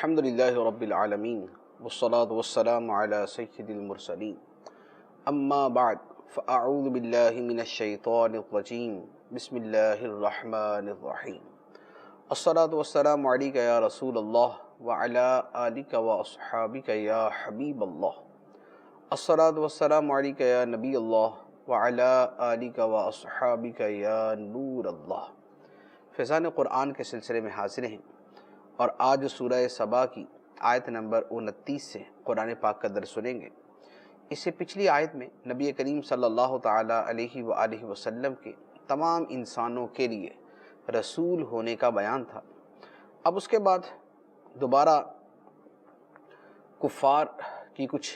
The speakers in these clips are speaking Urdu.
الحمد للہ رب العالمین والصلاة والسلام علی سید المرسلین اما بعد فاعوذ باللہ من الشیطان الرجیم بسم اللہ الرحمن الرحیم الصلاة والسلام علیک یا رسول اللہ وعلی آلک واصحابک یا حبیب اللہ الصلاة والسلام علیک یا نبی اللہ وعلی آلک واصحابک یا نور اللہ۔ فیضان قرآن کے سلسلے میں حاضر ہیں اور آج سورہ سبا کی آیت نمبر 29 سے قرآن پاک کا درس سنیں گے۔ اس سے پچھلی آیت میں نبی کریم صلی اللہ تعالیٰ علیہ وآلہ وسلم کے تمام انسانوں کے لیے رسول ہونے کا بیان تھا۔ اب اس کے بعد دوبارہ کفار کی کچھ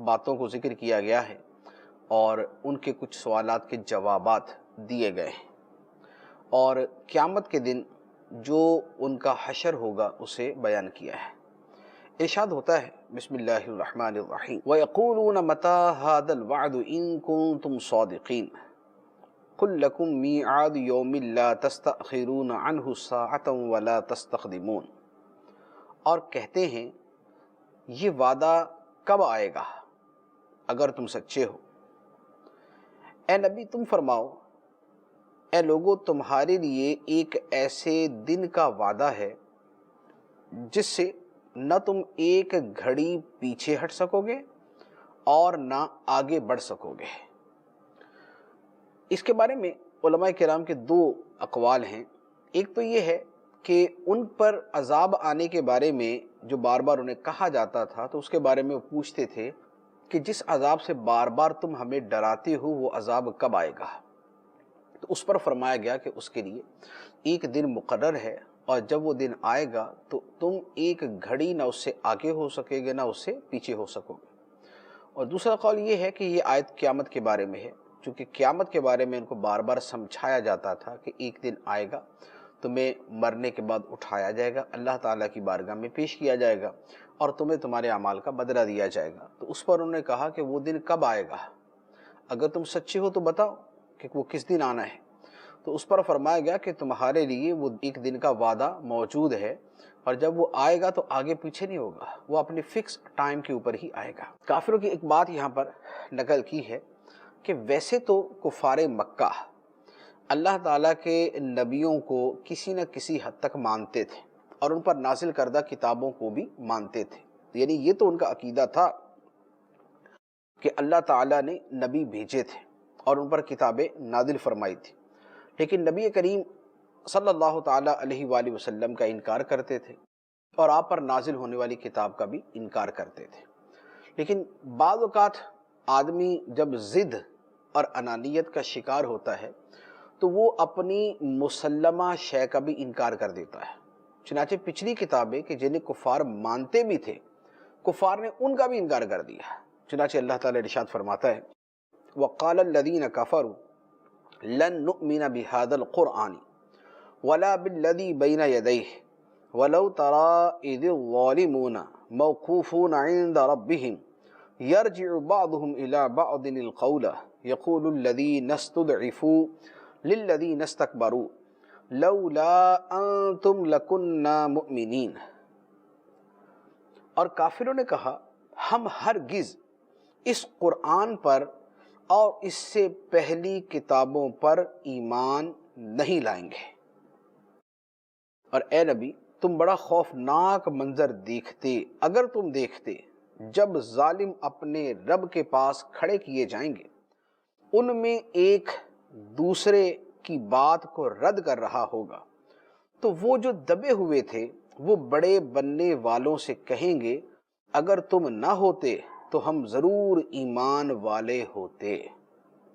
باتوں کو ذکر کیا گیا ہے اور ان کے کچھ سوالات کے جوابات دیے گئے ہیں، اور قیامت کے دن جو ان کا حشر ہوگا اسے بیان کیا ہے۔ ارشاد ہوتا ہے بسم اللہ الرحمن الرحیم وَيَقُولُونَ مَتَى هَذَا الْوَعْدُ إِن كُنتُمْ صَادِقِينَ قُل لَّكُم مِّيعَادُ يَوْمٍ لَّا تَسْتَأْخِرُونَ عَنْهُ سَاعَةً وَلَا تَسْتَقْدِمُونَ، اور کہتے ہیں یہ وعدہ کب آئے گا اگر تم سچے ہو۔ اے نبی تم فرماؤ، اے لوگو تمہارے لیے ایک ایسے دن کا وعدہ ہے جس سے نہ تم ایک گھڑی پیچھے ہٹ سکو گے اور نہ آگے بڑھ سکو گے۔ اس کے بارے میں علماء کرام کے دو اقوال ہیں۔ ایک تو یہ ہے کہ ان پر عذاب آنے کے بارے میں جو بار بار انہیں کہا جاتا تھا تو اس کے بارے میں وہ پوچھتے تھے کہ جس عذاب سے بار بار تم ہمیں ڈراتے ہو وہ عذاب کب آئے گا؟ تو اس پر فرمایا گیا کہ اس کے لیے ایک دن مقرر ہے، اور جب وہ دن آئے گا تو تم ایک گھڑی نہ اس سے آگے ہو سکے گے نہ اس سے پیچھے ہو سکو گے۔ اور دوسرا قول یہ ہے کہ یہ آیت قیامت کے بارے میں ہے، چونکہ قیامت کے بارے میں ان کو بار بار سمجھایا جاتا تھا کہ ایک دن آئے گا، تمہیں مرنے کے بعد اٹھایا جائے گا، اللہ تعالیٰ کی بارگاہ میں پیش کیا جائے گا اور تمہیں تمہارے اعمال کا بدلہ دیا جائے گا۔ تو اس پر انہوں نے کہا کہ وہ دن کب آئے گا؟ اگر تم سچے ہو تو بتاؤ کہ وہ کس دن آنا ہے۔ تو اس پر فرمایا گیا کہ تمہارے لیے وہ ایک دن کا وعدہ موجود ہے، اور جب وہ آئے گا تو آگے پیچھے نہیں ہوگا، وہ اپنے فکس ٹائم کے اوپر ہی آئے گا۔ کافروں کی ایک بات یہاں پر نقل کی ہے کہ ویسے تو کفار مکہ اللہ تعالیٰ کے نبیوں کو کسی نہ کسی حد تک مانتے تھے اور ان پر نازل کردہ کتابوں کو بھی مانتے تھے، یعنی یہ تو ان کا عقیدہ تھا کہ اللہ تعالیٰ نے نبی بھیجے تھے اور ان پر کتابیں نازل فرمائی تھی، لیکن نبی کریم صلی اللہ تعالیٰ علیہ وآلہ وسلم کا انکار کرتے تھے اور آپ پر نازل ہونے والی کتاب کا بھی انکار کرتے تھے۔ لیکن بعض اوقات آدمی جب ضد اور انانیت کا شکار ہوتا ہے تو وہ اپنی مسلمہ شے کا بھی انکار کر دیتا ہے۔ چنانچہ پچھلی کتابیں کہ جنہیں کفار مانتے بھی تھے، کفار نے ان کا بھی انکار کر دیا۔ چنانچہ اللہ تعالیٰ ارشاد فرماتا ہے وَقَالَ الَّذِينَ كَفَرُوا لَن نُؤْمِنَ بِهَذَا الْقُرْآنِ وَلَا بِالَّذِي بَيْنَ يَدَيْهِ وَلَوْ تَرَىٰ إِذِ الظَّالِمُونَ مَوْقُوفُونَ عِندَ رَبِّهِمْ يَرْجِعُ بَعْضُهُمْ إِلَىٰ بَعْضٍ الْقَوْلَ يَقُولُ الَّذِينَ اسْتُضْعِفُوا لِلَّذِينَ اسْتَكْبَرُوا لَوْلَا أَنتُمْ لَكُنَّا مُؤْمِنِينَ۔ اور کافروں نے کہا ہم ہرگز اس قرآن پر اور اس سے پہلی کتابوں پر ایمان نہیں لائیں گے۔ اور اے نبی تم بڑا خوفناک منظر دیکھتے اگر تم دیکھتے جب ظالم اپنے رب کے پاس کھڑے کیے جائیں گے، ان میں ایک دوسرے کی بات کو رد کر رہا ہوگا، تو وہ جو دبے ہوئے تھے وہ بڑے بننے والوں سے کہیں گے اگر تم نہ ہوتے تو ہم ضرور ایمان والے ہوتے۔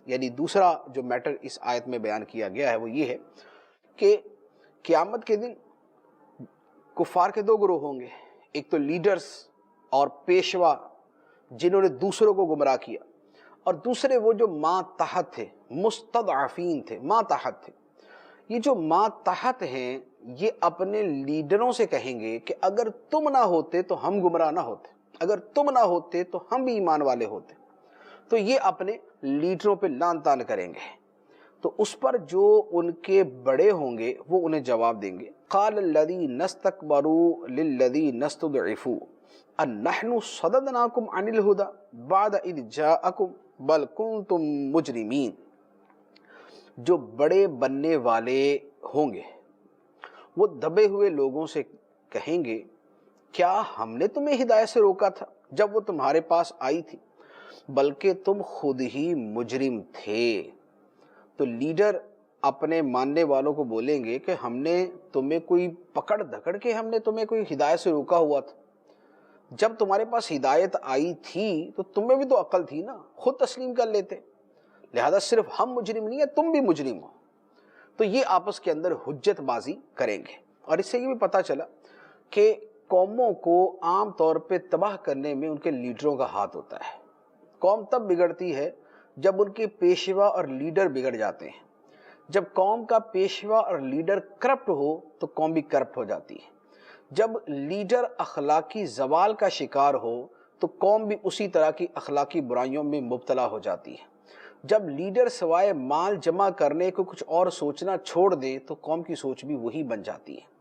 یعنی دوسرا جو میٹر اس آیت میں بیان کیا گیا ہے وہ یہ ہے کہ قیامت کے دن کفار کے دو گروہ ہوں گے، ایک تو لیڈرز اور پیشوا جنہوں نے دوسروں کو گمراہ کیا، اور دوسرے وہ جو ماتحت تھے، مستضعفین تھے، ماتحت تھے۔ یہ جو ماتحت ہیں یہ اپنے لیڈروں سے کہیں گے کہ اگر تم نہ ہوتے تو ہم گمراہ نہ ہوتے، اگر تم نہ ہوتے تو ہم بھی ایمان والے ہوتے۔ تو یہ اپنے لیڈروں پہ لعن طعن کریں گے۔ تو اس پر جو ان کے بڑے ہوں گے وہ انہیں جواب دیں گے، قال الذین استکبروا للذین استضعفوا انحن صددناکم عن الہدی بعد اذ جاءکم بل کنتم مجرمین۔ جو بڑے بننے والے ہوں گے وہ دبے ہوئے لوگوں سے کہیں گے، کیا ہم نے تمہیں ہدایت سے روکا تھا جب وہ تمہارے پاس آئی تھی، بلکہ تم خود ہی مجرم تھے۔ تو لیڈر اپنے ماننے والوں کو بولیں گے کہ ہم نے تمہیں کوئی پکڑ دھکڑ کے ہم نے تمہیں کوئی ہدایت سے روکا ہوا تھا، جب تمہارے پاس ہدایت آئی تھی تو تمہیں بھی تو عقل تھی نا، خود تسلیم کر لیتے، لہذا صرف ہم مجرم نہیں ہیں، تم بھی مجرم ہو۔ تو یہ آپس کے اندر حجت بازی کریں گے، اور اس سے یہ بھی پتہ چلا کہ قوموں کو عام طور پہ تباہ کرنے میں ان کے لیڈروں کا ہاتھ ہوتا ہے۔ قوم تب بگڑتی ہے جب ان کے پیشوا اور لیڈر بگڑ جاتے ہیں۔ جب قوم کا پیشوا اور لیڈر کرپٹ ہو تو قوم بھی کرپٹ ہو جاتی ہے۔ جب لیڈر اخلاقی زوال کا شکار ہو تو قوم بھی اسی طرح کی اخلاقی برائیوں میں مبتلا ہو جاتی ہے۔ جب لیڈر سوائے مال جمع کرنے کو کچھ اور سوچنا چھوڑ دے تو قوم کی سوچ بھی وہی بن جاتی ہے۔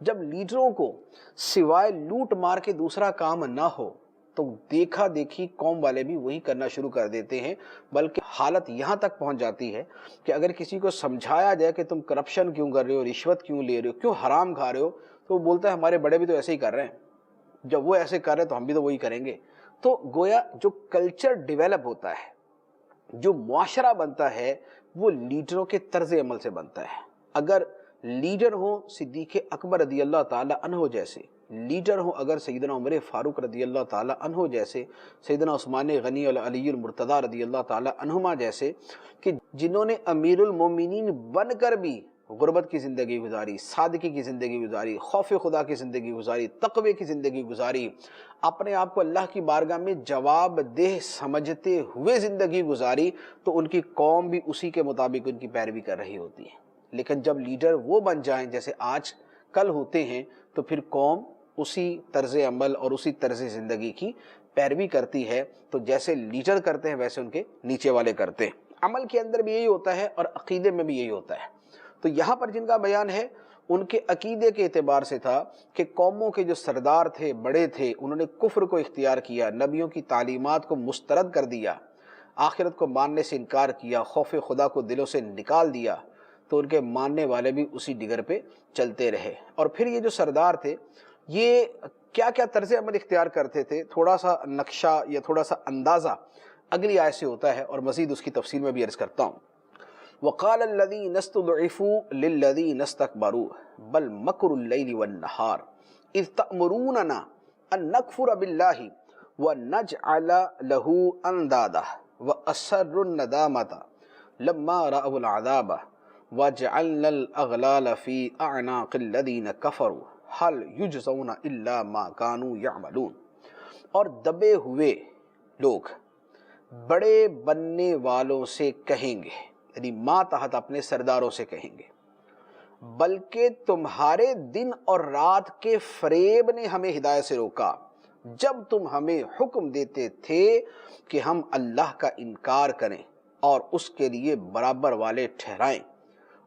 جب لیڈروں کو سوائے لوٹ مار کے دوسرا کام نہ ہو تو دیکھا دیکھی قوم والے بھی وہی کرنا شروع کر دیتے ہیں، بلکہ حالت یہاں تک پہنچ جاتی ہے کہ اگر کسی کو سمجھایا جائے کہ تم کرپشن کیوں کر رہے ہو، رشوت کیوں لے رہے ہو، کیوں حرام کھا رہے ہو، تو وہ بولتا ہے ہمارے بڑے بھی تو ایسے ہی کر رہے ہیں، جب وہ ایسے کر رہے ہیں تو ہم بھی تو وہی کریں گے۔ تو گویا جو کلچر ڈیولپ ہوتا ہے، جو معاشرہ بنتا ہے، وہ لیڈروں کے طرز عمل سے بنتا ہے۔ اگر لیڈر ہوں صدیق اکبر رضی اللہ تعالی عنہ جیسے، لیڈر ہوں اگر سیدنا عمر فاروق رضی اللہ تعالی عنہ جیسے، سیدنا عثمان غنی علی المرتضی رضی اللہ تعالی عنہما جیسے، کہ جنہوں نے امیر المومنین بن کر بھی غربت کی زندگی گزاری، سادگی کی زندگی گزاری، خوف خدا کی زندگی گزاری، تقوی کی زندگی گزاری، اپنے آپ کو اللہ کی بارگاہ میں جواب دہ سمجھتے ہوئے زندگی گزاری، تو ان کی قوم بھی اسی کے مطابق ان کی پیروی کر رہی ہوتی ہے۔ لیکن جب لیڈر وہ بن جائیں جیسے آج کل ہوتے ہیں تو پھر قوم اسی طرز عمل اور اسی طرز زندگی کی پیروی کرتی ہے، تو جیسے لیڈر کرتے ہیں ویسے ان کے نیچے والے کرتے ہیں۔ عمل کے اندر بھی یہی ہوتا ہے اور عقیدے میں بھی یہی ہوتا ہے۔ تو یہاں پر جن کا بیان ہے ان کے عقیدے کے اعتبار سے تھا کہ قوموں کے جو سردار تھے، بڑے تھے، انہوں نے کفر کو اختیار کیا، نبیوں کی تعلیمات کو مسترد کر دیا، آخرت کو ماننے سے انکار کیا، خوف خدا کو دلوں سے نکال دیا، تو ان کے ماننے والے بھی اسی ڈگر پہ چلتے رہے۔ اور پھر یہ جو سردار تھے یہ کیا کیا طرز عمل اختیار کرتے تھے، تھوڑا سا نقشہ یا تھوڑا سا اندازہ اگلی آیت سے ہوتا ہے، اور مزید اس کی تفصیل میں بھی عرض کرتا ہوں۔ وقال الذين استضعفوا للذين استكبروا بل مكر الليل والنهار اذ تأمروننا ان نكفر بالله ونجعل له اندادا واسروا الندامة لما رأوا العذاب وجعلنا الاغلال في اعناق الذين كفروا هل يجزون الا ما كانوا يعملون۔ اور دبے ہوئے لوگ بڑے بننے والوں سے کہیں گے، یعنی ماتحت اپنے سرداروں سے کہیں گے، بلکہ تمہارے دن اور رات کے فریب نے ہمیں ہدایت سے روکا جب تم ہمیں حکم دیتے تھے کہ ہم اللہ کا انکار کریں اور اس کے لیے برابر والے ٹھہرائیں،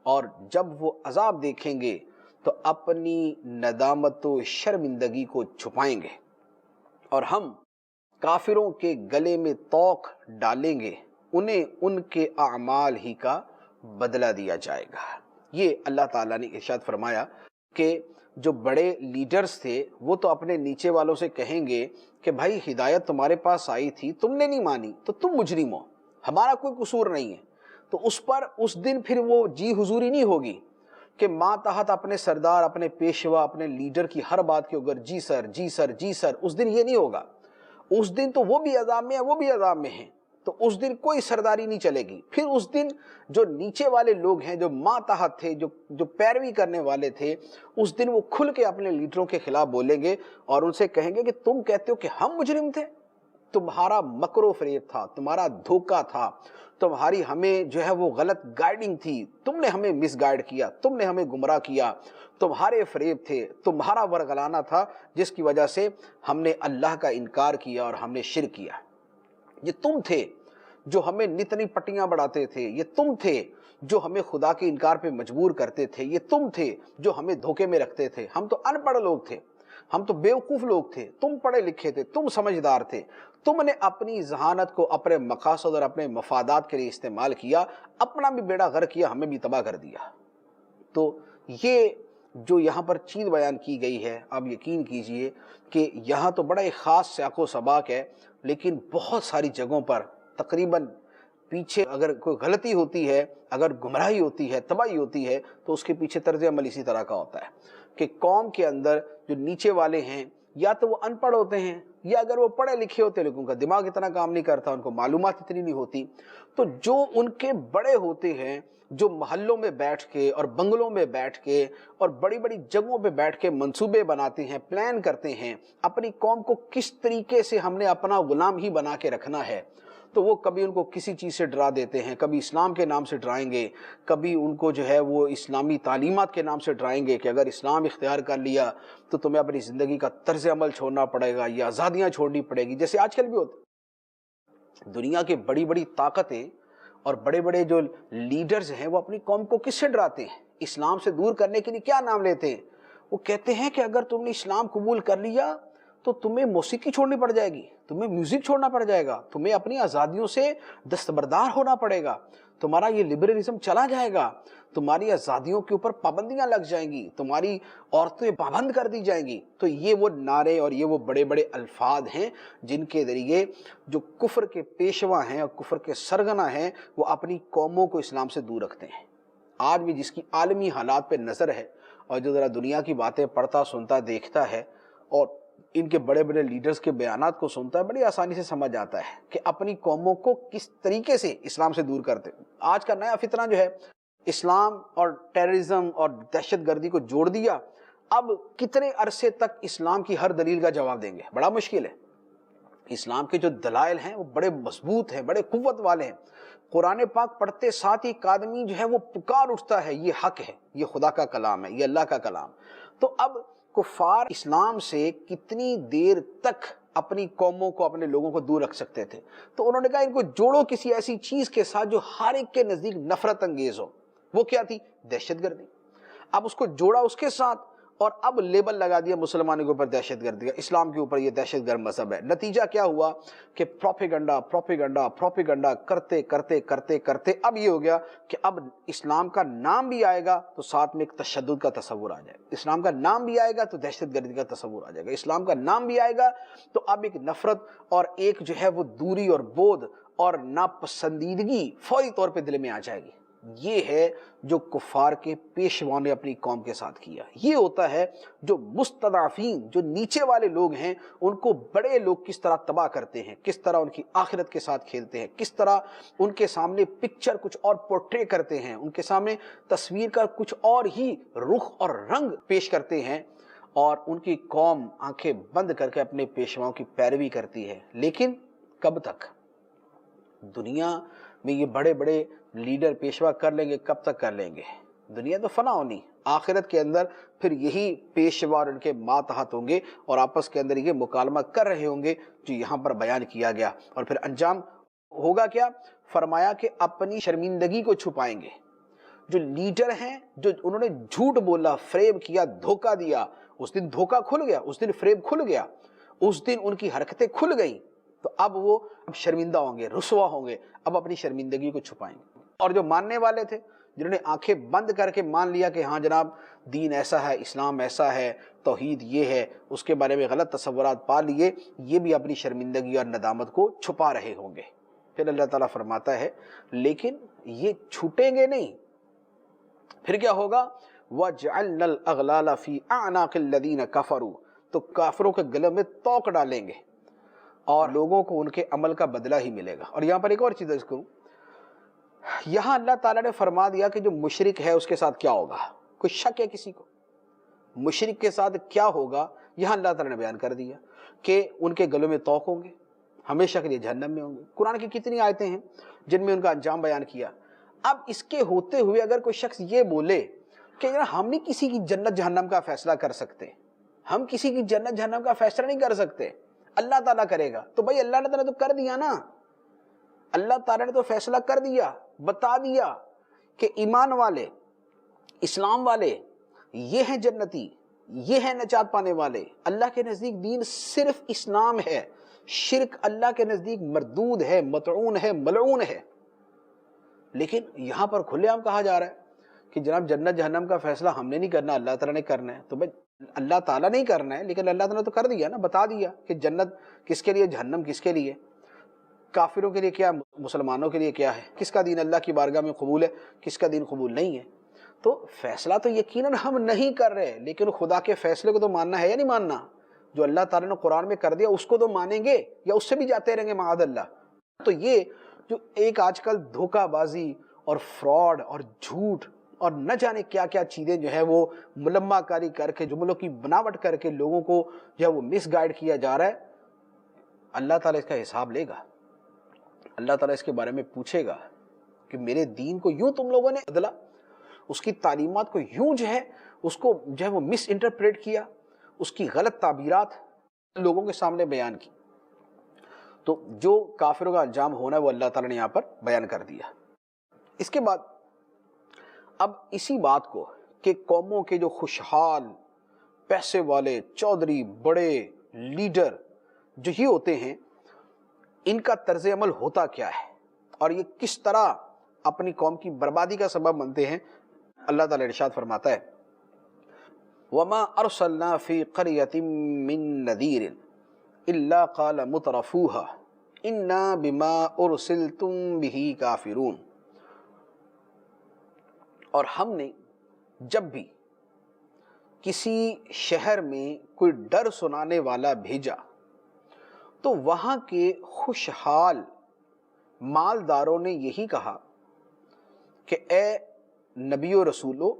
اور جب وہ عذاب دیکھیں گے تو اپنی ندامت و شرمندگی کو چھپائیں گے، اور ہم کافروں کے گلے میں توق ڈالیں گے، انہیں ان کے اعمال ہی کا بدلہ دیا جائے گا۔ یہ اللہ تعالیٰ نے ارشاد فرمایا کہ جو بڑے لیڈرز تھے وہ تو اپنے نیچے والوں سے کہیں گے کہ بھائی ہدایت تمہارے پاس آئی تھی، تم نے نہیں مانی تو تم مجرم ہو، ہمارا کوئی قصور نہیں ہے۔ تو اس پر اس دن پھر وہ جی حضوری نہیں ہوگی کہ ماتحت اپنے سردار، اپنے پیشوا، اپنے لیڈر کی ہر بات کے اوپر جی سر جی سر جی سر، اس دن یہ نہیں ہوگا۔ اس دن تو وہ بھی عذاب میں ہے، وہ بھی عذاب میں ہیں، تو اس دن کوئی سرداری نہیں چلے گی۔ پھر اس دن جو نیچے والے لوگ ہیں، جو ماتحت تھے، جو پیروی کرنے والے تھے، اس دن وہ کھل کے اپنے لیڈروں کے خلاف بولیں گے اور ان سے کہیں گے کہ تم کہتے ہو کہ ہم مجرم تھے، تمہارا مکر و فریب تھا، تمہارا دھوکہ تھا، تمہاری ہمیں جو ہے وہ غلط گائیڈنگ تھی، تم نے ہمیں مس گائیڈ کیا، تم نے ہمیں گمراہ کیا، تمہارے فریب تھے، تمہارا ورگلانا تھا، جس کی وجہ سے ہم نے اللہ کا انکار کیا اور ہم نے شرک کیا۔ یہ تم تھے جو ہمیں نتنی پٹیاں بڑھاتے تھے، یہ تم تھے جو ہمیں خدا کے انکار پہ مجبور کرتے تھے، یہ تم تھے جو ہمیں دھوکے میں رکھتے تھے۔ ہم تو ان پڑھ لوگ تھے، ہم تو بیوقوف لوگ تھے، تم پڑھے لکھے تھے، تم سمجھدار تھے، تم نے اپنی ذہانت کو اپنے مقاصد اور اپنے مفادات کے لیے استعمال کیا، اپنا بھی بیڑا غرق کیا، ہمیں بھی تباہ کر دیا۔ تو یہ جو یہاں پر چیز بیان کی گئی ہے، آپ یقین کیجئے کہ یہاں تو بڑا ایک خاص سیاق و سباق ہے، لیکن بہت ساری جگہوں پر تقریباً پیچھے اگر کوئی غلطی ہوتی ہے، اگر گمراہی ہوتی ہے، تباہی ہوتی ہے، تو اس کے پیچھے طرز عمل اسی طرح کا ہوتا ہے کہ قوم کے اندر جو نیچے والے ہیں یا تو وہ ان پڑھ ہوتے ہیں، یا اگر وہ پڑھے لکھے ہوتے ہیں لیکن ان کا دماغ اتنا کام نہیں کرتا، ان کو معلومات اتنی نہیں ہوتی، تو جو ان کے بڑے ہوتے ہیں، جو محلوں میں بیٹھ کے اور بنگلوں میں بیٹھ کے اور بڑی بڑی جگہوں پہ بیٹھ کے منصوبے بناتے ہیں، پلان کرتے ہیں اپنی قوم کو کس طریقے سے ہم نے اپنا غلام ہی بنا کے رکھنا ہے، تو وہ کبھی ان کو کسی چیز سے ڈرا دیتے ہیں، کبھی اسلام کے نام سے ڈرائیں گے، کبھی ان کو جو ہے وہ اسلامی تعلیمات کے نام سے ڈرائیں گے کہ اگر اسلام اختیار کر لیا تو تمہیں اپنی زندگی کا طرز عمل چھوڑنا پڑے گا یا آزادیاں چھوڑنی پڑے گی، جیسے آج کل بھی ہوتا۔ دنیا کے بڑی بڑی طاقتیں اور بڑے بڑے جو لیڈرز ہیں وہ اپنی قوم کو کس سے ڈراتے ہیں؟ اسلام سے دور کرنے کے لیے کیا نام لیتے ہیں؟ وہ کہتے ہیں کہ اگر تم نے اسلام قبول کر لیا تو تمہیں موسیقی چھوڑنی پڑ جائے گی، تمہیں میوزک چھوڑنا پڑ جائے گا، تمہیں اپنی آزادیوں سے دستبردار ہونا پڑے گا، تمہارا یہ لبرلزم چلا جائے گا، تمہاری آزادیوں کے اوپر پابندیاں لگ جائیں گی، تمہاری عورتیں پابند کر دی جائیں گی۔ تو یہ وہ نعرے اور یہ وہ بڑے بڑے الفاظ ہیں جن کے ذریعے جو کفر کے پیشوا ہیں اور کفر کے سرغنہ ہیں وہ اپنی قوموں کو اسلام سے دور رکھتے ہیں۔ آج بھی جس کی عالمی حالات پہ نظر ہے اور جو ذرا دنیا کی باتیں پڑھتا سنتا دیکھتا ہے اور ان کے بڑے بڑے لیڈرز کے بیانات کو سنتا ہے، بڑی آسانی سے سمجھ جاتا ہے کہ اپنی قوموں کو کس طریقے سے اسلام سے دور کرتے ہیں۔ آج کا نیا فتنہ جو ہے اسلام اور ٹیررزم اور دہشت گردی کو جوڑ دیا، اب کتنے عرصے تک اسلام کی ہر دلیل کا جواب دیں گے؟ بڑا مشکل ہے۔ اسلام کے جو دلائل ہیں وہ بڑے مضبوط ہیں، بڑے قوت والے ہیں۔ قرآن پاک پڑھتے ساتھ ہی ایک آدمی جو ہے وہ پکار اٹھتا ہے، یہ حق ہے، یہ خدا کا کلام ہے، یہ اللہ کا کلام۔ تو اب کفار اسلام سے کتنی دیر تک اپنی قوموں کو، اپنے لوگوں کو دور رکھ سکتے تھے؟ تو انہوں نے کہا ان کو جوڑو کسی ایسی چیز کے ساتھ جو ہر ایک کے نزدیک نفرت انگیز ہو۔ وہ کیا تھی؟ دہشت گردی۔ اب اس کو جوڑا اس کے ساتھ اور اب لیبل لگا دیا مسلمانوں کے اوپر دہشت گردی کا، اسلام کے اوپر یہ دہشت گرد مذہب ہے۔ نتیجہ کیا ہوا کہ پروپیگنڈا پروپیگنڈا پروپیگنڈا کرتے کرتے کرتے کرتے اب یہ ہو گیا کہ اب اسلام کا نام بھی آئے گا تو ساتھ میں ایک تشدد کا تصور آ جائے گا، اسلام کا نام بھی آئے گا تو دہشت گردی کا تصور آ جائے گا، اسلام کا نام بھی آئے گا تو اب ایک نفرت اور ایک جو ہے وہ دوری اور بود اور ناپسندیدگی فوری طور پہ دل میں آ جائے گی۔ یہ ہے جو کفار کے پیشواؤں نے اپنی قوم کے ساتھ کیا۔ یہ ہوتا ہے جو مستضعفین، جو نیچے والے لوگ ہیں، ان کو بڑے لوگ کس طرح تباہ کرتے ہیں، کس طرح ان کی آخرت کے ساتھ کھیلتے ہیں، کس طرح ان کے سامنے پکچر کچھ اور پورٹرے کرتے ہیں، ان کے سامنے تصویر کا کچھ اور ہی رخ اور رنگ پیش کرتے ہیں، اور ان کی قوم آنکھیں بند کر کے اپنے پیشواؤں کی پیروی کرتی ہے۔ لیکن کب تک؟ دنیا میں یہ بڑے بڑے لیڈر پیشوا کر لیں گے، کب تک کر لیں گے؟ دنیا تو فنا ہونی، آخرت کے اندر پھر یہی پیشوا اور ان کے ماتحت ہوں گے اور آپس کے اندر یہ مکالمہ کر رہے ہوں گے جو یہاں پر بیان کیا گیا، اور پھر انجام ہوگا کیا؟ فرمایا کہ اپنی شرمندگی کو چھپائیں گے۔ جو لیڈر ہیں، جو انہوں نے جھوٹ بولا، فریب کیا، دھوکہ دیا، اس دن دھوکہ کھل گیا، اس دن فریب کھل گیا، اس دن ان کی حرکتیں کھل گئیں، تو اب وہ شرمندہ ہوں گے، رسوا ہوں گے، اب اپنی شرمندگی کو چھپائیں گے۔ اور جو ماننے والے تھے، جنہوں نے آنکھیں بند کر کے مان لیا کہ ہاں جناب دین ایسا ہے، اسلام ایسا ہے، توحید یہ ہے، اس کے بارے میں غلط تصورات پا لیے، یہ بھی اپنی شرمندگی اور ندامت کو چھپا رہے ہوں گے۔ پھر اللہ تعالیٰ فرماتا ہے لیکن یہ چھوٹیں گے نہیں، پھر کیا ہوگا؟ وَجْعَلْنَا الْأَغْلَالَ فِي أَعْنَاقِ الَّذِينَ كَفَرُوا، تو کافروں کے گلے میں توق ڈالیں گے اور لوگوں کو ان کے عمل کا بدلہ ہی ملے گا۔ اور یہاں پر ایک اور چیز اس کو، یہاں اللہ تعالیٰ نے فرما دیا کہ جو مشرک ہے اس کے ساتھ کیا ہوگا۔ کوئی شک ہے کسی کو؟ مشرک کے ساتھ کیا ہوگا یہاں اللہ تعالیٰ نے بیان کر دیا کہ ان کے گلوں میں توق ہوں گے، ہمیشہ کے لیے جہنم میں ہوں گے۔ قرآن کی کتنی آیتیں ہیں جن میں ان کا انجام بیان کیا۔ اب اس کے ہوتے ہوئے اگر کوئی شخص یہ بولے کہ ہم نہیں کسی کی جنت جہنم کا فیصلہ کر سکتے، ہم کسی کی جنت جہنم کا فیصلہ نہیں کر سکتے، اللہ تعالیٰ کرے گا، تو بھائی اللہ تعالیٰ نے تو کر دیا نا، اللہ تعالیٰ نے تو فیصلہ کر دیا، بتا دیا کہ ایمان والے، اسلام والے یہ ہیں جنتی، یہ ہیں نجات پانے والے، اللہ کے نزدیک دین صرف اسلام ہے، شرک اللہ کے نزدیک مردود ہے، مطعون ہے، ملعون ہے۔ لیکن یہاں پر کھلے عام کہا جا رہا ہے کہ جناب جنت جہنم کا فیصلہ ہم نے نہیں کرنا، اللہ تعالیٰ نے کرنا ہے۔ تو بھائی اللہ تعالیٰ نہیں کرنا ہے، لیکن اللہ تعالیٰ نے تو کر دیا نا، بتا دیا کہ جنت کس کے لیے، جہنم کس کے لیے، کافروں کے لیے کیا، مسلمانوں کے لیے کیا ہے، کس کا دین اللہ کی بارگاہ میں قبول ہے، کس کا دین قبول نہیں ہے۔ تو فیصلہ تو یقیناً ہم نہیں کر رہے، لیکن خدا کے فیصلے کو تو ماننا ہے یا نہیں ماننا؟ جو اللہ تعالیٰ نے قرآن میں کر دیا اس کو تو مانیں گے یا اس سے بھی جاتے رہیں گے معاذ اللہ؟ تو یہ جو ایک آج کل دھوکہ بازی اور فراڈ اور جھوٹ اور نہ جانے کیا کیا چیزیں جو ہے وہ ملمہ کاری کر کے، جملوں کی بناوٹ کر کے لوگوں کو جو ہے وہ مس گائیڈ کیا جا رہا ہے، اللہ تعالیٰ اس کا حساب لے گا۔ اللہ تعالیٰ اس کے بارے میں پوچھے گا کہ میرے دین کو یوں تم لوگوں نے بدلا، اس کی تعلیمات کو یوں جو ہے اس کو جو ہے وہ مس انٹرپریٹ کیا، اس کی غلط تعبیرات لوگوں کے سامنے بیان کی۔ تو جو کافروں کا انجام ہونا ہے وہ اللہ تعالیٰ نے یہاں پر بیان کر دیا۔ اس کے بعد اب اسی بات کو کہ قوموں کے جو خوشحال پیسے والے چودھری بڑے لیڈر جو ہی ہوتے ہیں، ان کا طرز عمل ہوتا کیا ہے اور یہ کس طرح اپنی قوم کی بربادی کا سبب بنتے ہیں، اللہ تعالیٰ ارشاد فرماتا ہے وَمَا أَرْسَلْنَا فِي قَرْيَةٍ مِّن نَذِيرٍ إِلَّا قَالَ مُتْرَفُوهَا إِنَّا بِمَا أُرْسِلْتُم بِهِ كَافِرُونَ۔ اور ہم نے جب بھی کسی شہر میں کوئی ڈر سنانے والا بھیجا تو وہاں کے خوشحال مالداروں نے یہی کہا کہ اے نبی و رسولو،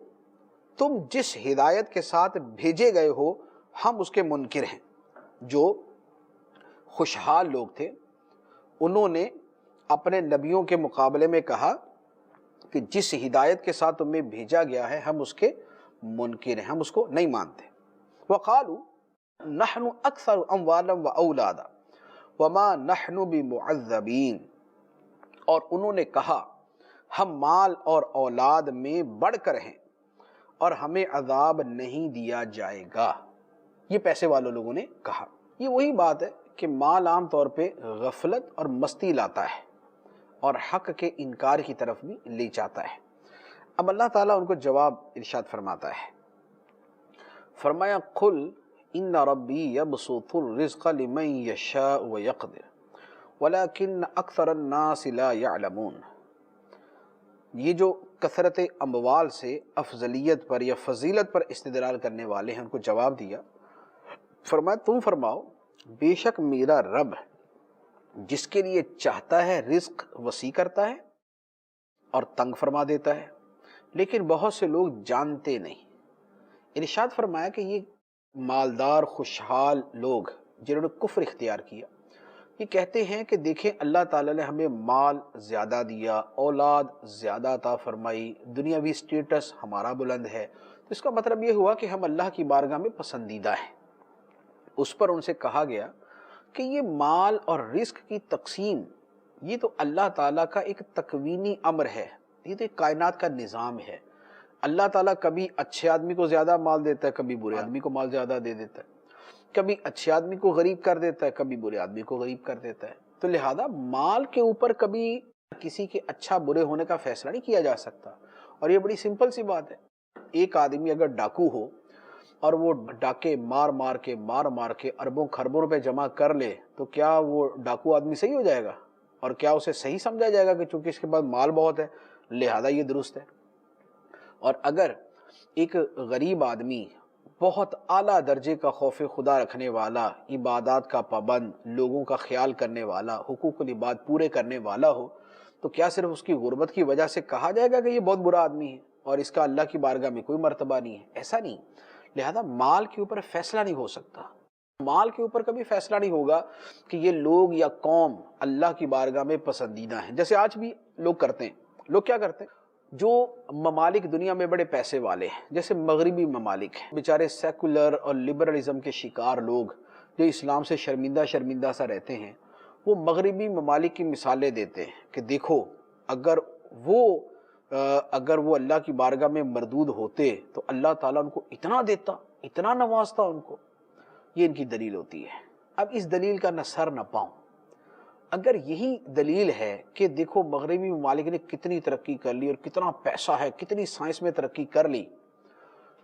تم جس ہدایت کے ساتھ بھیجے گئے ہو ہم اس کے منکر ہیں۔ جو خوشحال لوگ تھے انہوں نے اپنے نبیوں کے مقابلے میں کہا کہ جس ہدایت کے ساتھ تمہیں بھیجا گیا ہے ہم اس کے منکر ہیں، ہم اس کو نہیں مانتے۔ وَقَالُوا نَحْنُ أَكْثَرُ أَمْوَالًا وَأَوْلَادًا وَمَا نَحْنُ بِمُعَذَّبِينَ، اور انہوں نے کہا ہم مال اور اولاد میں بڑھ کر ہیں اور ہمیں عذاب نہیں دیا جائے گا۔ یہ پیسے والوں لوگوں نے کہا۔ یہ وہی بات ہے کہ مال عام طور پہ غفلت اور مستی لاتا ہے اور حق کے انکار کی طرف بھی لے جاتا ہے۔ اب اللہ تعالیٰ ان کو جواب ارشاد فرماتا ہے، فرمایا قل ان ربی یبسط الرزق لمن یشاء ویقدر ولکن اکثر الناس لا یعلمون۔ یہ جو کثرت اموال سے افضلیت پر یا فضیلت پر استدلال کرنے والے ہیں ان کو جواب دیا، فرمایا تم فرماؤ بے شک میرا رب جس کے لیے چاہتا ہے رزق وسیع کرتا ہے اور تنگ فرما دیتا ہے، لیکن بہت سے لوگ جانتے نہیں۔ ارشاد فرمایا کہ یہ مالدار خوشحال لوگ جنہوں نے کفر اختیار کیا، یہ کہتے ہیں کہ دیکھیں اللہ تعالیٰ نے ہمیں مال زیادہ دیا، اولاد زیادہ عطا فرمائی، دنیاوی سٹیٹس ہمارا بلند ہے، تو اس کا مطلب یہ ہوا کہ ہم اللہ کی بارگاہ میں پسندیدہ ہیں۔ اس پر ان سے کہا گیا کہ یہ مال اور رزق کی تقسیم یہ تو اللہ تعالیٰ کا ایک تکوینی امر ہے، یہ تو ایک کائنات کا نظام ہے۔ اللہ تعالیٰ کبھی اچھے آدمی کو زیادہ مال دیتا ہے، کبھی برے آدمی کو مال زیادہ دے دیتا ہے، کبھی اچھے آدمی کو غریب کر دیتا ہے، کبھی برے آدمی کو غریب کر دیتا ہے۔ تو لہذا مال کے اوپر کبھی کسی کے اچھا برے ہونے کا فیصلہ نہیں کیا جا سکتا، اور یہ بڑی سمپل سی بات ہے۔ ایک آدمی اگر ڈاکو ہو اور وہ ڈاکے مار مار کے اربوں خربوں روپے جمع کر لے تو کیا وہ ڈاکو آدمی صحیح ہو جائے گا؟ اور کیا اسے صحیح سمجھا جائے گا کہ چونکہ اس کے پاس مال بہت ہے لہذا یہ درست ہے؟ اور اگر ایک غریب آدمی بہت اعلیٰ درجے کا خوف خدا رکھنے والا، عبادات کا پابند، لوگوں کا خیال کرنے والا، حقوق العباد پورے کرنے والا ہو، تو کیا صرف اس کی غربت کی وجہ سے کہا جائے گا کہ یہ بہت برا آدمی ہے اور اس کا اللہ کی بارگاہ میں کوئی مرتبہ نہیں ہے؟ ایسا نہیں۔ لہذا مال کے اوپر فیصلہ نہیں ہو سکتا، مال کے اوپر کبھی فیصلہ نہیں ہوگا کہ یہ لوگ یا قوم اللہ کی بارگاہ میں پسندیدہ ہیں، جیسے آج بھی لوگ کرتے ہیں۔ لوگ کیا کرتے ہیں؟ جو ممالک دنیا میں بڑے پیسے والے ہیں، جیسے مغربی ممالک ہیں، بیچارے سیکولر اور لبرلزم کے شکار لوگ جو اسلام سے شرمندہ سا رہتے ہیں، وہ مغربی ممالک کی مثالیں دیتے ہیں کہ دیکھو اگر وہ اگر وہ اللہ کی بارگاہ میں مردود ہوتے تو اللہ تعالیٰ ان کو اتنا دیتا، اتنا نوازتا ان کو. یہ ان کی دلیل ہوتی ہے. اب اس دلیل کا نہ سر نہ پاؤں. اگر یہی دلیل ہے کہ دیکھو مغربی ممالک نے کتنی ترقی کر لی اور کتنا پیسہ ہے، کتنی سائنس میں ترقی کر لی،